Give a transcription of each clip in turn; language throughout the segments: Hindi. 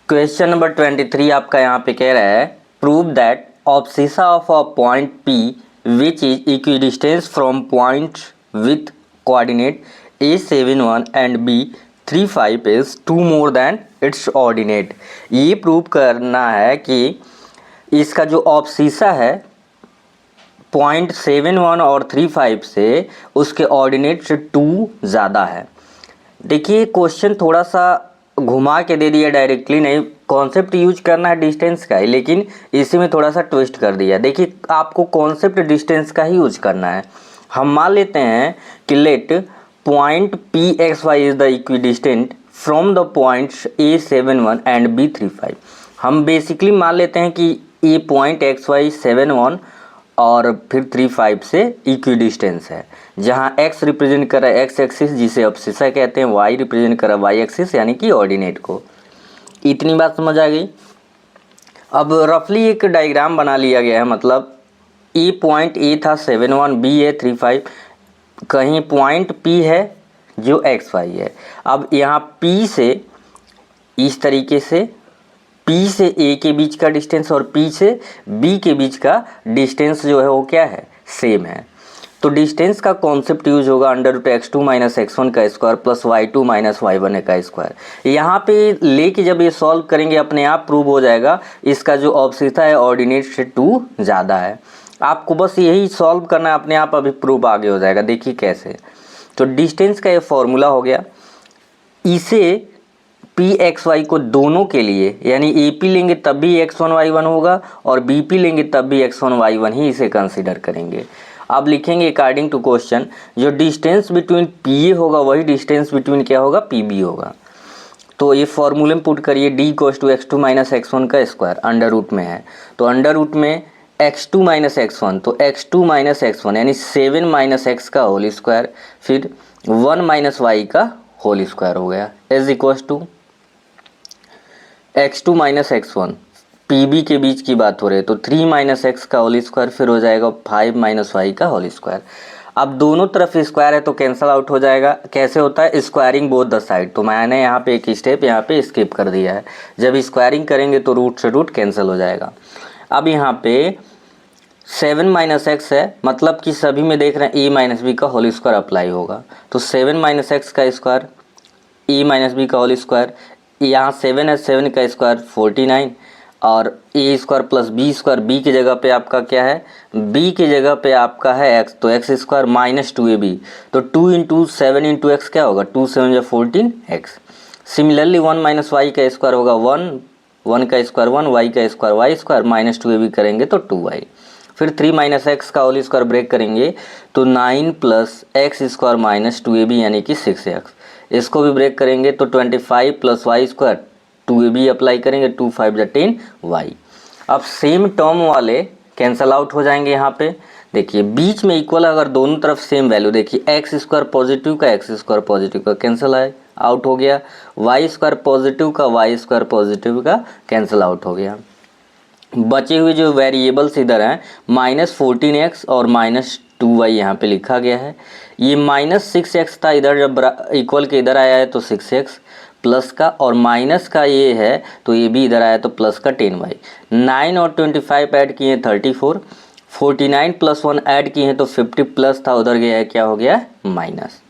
क्वेश्चन नंबर 23 आपका यहाँ पे कह रहा है prove that abscissa of a point P which is equidistance from point with coordinate A71 and B35 is 2 more than its ordinate. ये प्रूव करना है कि इसका जो ऑब्सिसा है पॉइंट 71 और 35 से उसके ऑर्डिनेट से 2 ज़्यादा है। देखिए क्वेश्चन थोड़ा सा घुमा के दे दिया, डायरेक्टली नहीं, कॉन्सेप्ट यूज करना है डिस्टेंस का ही, लेकिन इसी में थोड़ा सा ट्विस्ट कर दिया। देखिए आपको कॉन्सेप्ट डिस्टेंस का ही यूज करना है। हम मान लेते हैं कि let point PXY is the equidistant from the points A71 and B35। हम बेसिकली मान लेते हैं कि ये पॉइंट XY 71 और फिर 35 से इक्विडिस्टेंस है, जहाँ x रिप्रेजेंट कर रहा है x एक्सिस जिसे अब्सिसा कहते हैं, y रिप्रेजेंट कर रहा है y एक्सिस यानी कि ऑर्डिनेट को। इतनी बात समझ आ गई। अब रफली एक डायग्राम बना लिया गया है, मतलब ए पॉइंट A था 71, B है 35, कहीं पॉइंट P है जो XY है। अब यहाँ P से इस तरीके से P से A के बीच का डिस्टेंस और P से B के बीच का डिस्टेंस जो है वो क्या है, सेम है। तो डिस्टेंस का कॉन्सेप्ट यूज होगा √x2 - x1 का स्क्वायर प्लस y2 - y1 का स्क्वायर। यहाँ पे लेके जब ये सॉल्व करेंगे अपने आप प्रूव हो जाएगा इसका जो ऑब्सिसा है ऑर्डिनेट से 2 ज़्यादा है। आपको बस यही सॉल्व करना है, अपने आप अभी प्रूव आगे हो जाएगा। देखिए कैसे। तो डिस्टेंस का ये फॉर्मूला हो गया, इसे PXY को दोनों के लिए यानी AP लेंगे तब भी x1 y1 होगा और BP लेंगे तब भी x1 y1 ही इसे कंसीडर करेंगे। अब लिखेंगे अकॉर्डिंग टू क्वेश्चन जो डिस्टेंस बिटवीन PA होगा वही डिस्टेंस बिटवीन क्या होगा, PB होगा। तो ये फॉर्मूले में पुट करिए D = x2 - x1 का स्क्वायर अंडर रूट में है, तो अंडर रूट में x2 - x1, तो x2 - x1 यानी 7 - x का होल स्क्वायर फिर 1 - y का होल स्क्वायर हो गया is equal to x2 - x1 PB के बीच की बात हो रही है तो 3 - x का होल स्क्वायर फिर हो जाएगा 5 - y का होल स्क्वायर। अब दोनों तरफ स्क्वायर है तो कैंसल आउट हो जाएगा। कैसे होता है, स्क्वायरिंग बोथ द साइड। तो मैंने यहाँ पे एक स्टेप यहाँ पे स्किप कर दिया है। जब स्क्वायरिंग करेंगे तो रूट से रूट कैंसिल हो जाएगा। अब यहाँ पे 7 - x है, मतलब कि सभी में देख रहे हैं a - b का होल स्क्वायर अप्लाई होगा। तो 7 - x का स्क्वायर a - b का होल स्क्वायर, यहाँ 7 है, 7 का स्क्वायर 49 और a square plus b square, b की जगह पे आपका क्या है, b की जगह पे आपका है x, तो x स्क्वायर माइनस 2ab, तो 2 × 7 × x क्या होगा, 2 7 = 14x। सिमिलरली 1 - y का स्क्वायर होगा 1 का स्क्वायर 1, y का square y square minus 2ab करेंगे तो 2y। फिर 3 - x का होल स्क्वायर ब्रेक करेंगे तो 9 + x स्क्वायर माइनस 2ab यानी कि 6x। इसको भी ब्रेक करेंगे तो 25 + y स्क्वायर 2ab अप्लाई करेंगे, 2 5 = 10y। अब सेम टर्म वाले कैंसल आउट हो जाएंगे। यहाँ पे देखिए बीच में इक्वल, अगर दोनों तरफ सेम वैल्यू, देखिए x स्क्वायर पॉजिटिव का x स्क्वायर पॉजिटिव का कैंसिल आउट हो गया, y स्क्वायर पॉजिटिव का y स्क्वायर पॉजिटिव का कैंसिल आउट हो गया। बचे हुए जो वेरिएबल्स इधर हैं -14x और -2y यहाँ पे लिखा गया है। ये -6x था, इधर जब इक्वल के इधर आया है तो 6x प्लस का, और माइनस का ये है तो ये भी इधर आया तो प्लस का 10y। 9 और 25 ऐड किए 34, 49 + 1 ऐड किए हैं तो 50 प्लस था, उधर गया है क्या हो गया माइनस।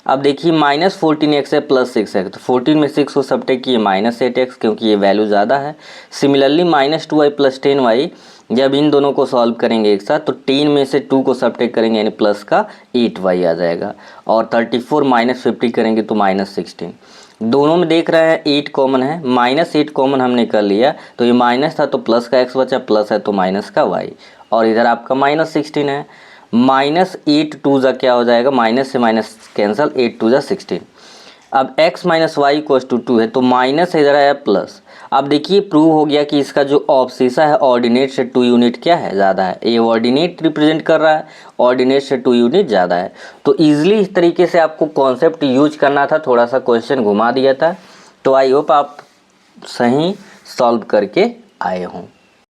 अब देखिए -14x है प्लस 6x, तो 14 में 6 को सब्ट्रैक्ट किए -8x क्योंकि ये वैल्यू ज़्यादा है। सिमिलरली -2y + 10y, जब इन दोनों को सॉल्व करेंगे एक साथ तो 10 में से 2 को सब्ट्रैक्ट करेंगे यानी प्लस का 8y आ जाएगा, और 34 - 50 करेंगे तो -16। दोनों में देख रहे हैं 8 कॉमन है, -8 कॉमन हमने कर लिया तो ये माइनस था तो प्लस का x बचा, प्लस है तो माइनस का y, और इधर आपका -16 है। -8 2 जा क्या हो जाएगा, माइनस से माइनस कैंसल, 8 2 जा 16। अब x - y = 2 है तो माइनस इधर आया प्लस। अब देखिए प्रूव हो गया कि इसका जो ऑब्सिसा है ऑर्डिनेट से 2 यूनिट क्या है, ज़्यादा है। ये ऑर्डिनेट रिप्रेजेंट कर रहा है, ऑर्डिनेट से 2 यूनिट ज़्यादा है। तो ईजिली इस तरीके से आपको कॉन्सेप्ट यूज करना था, थोड़ा सा क्वेश्चन घुमा दिया था। तो आई होप आप सही सॉल्व करके आए हों।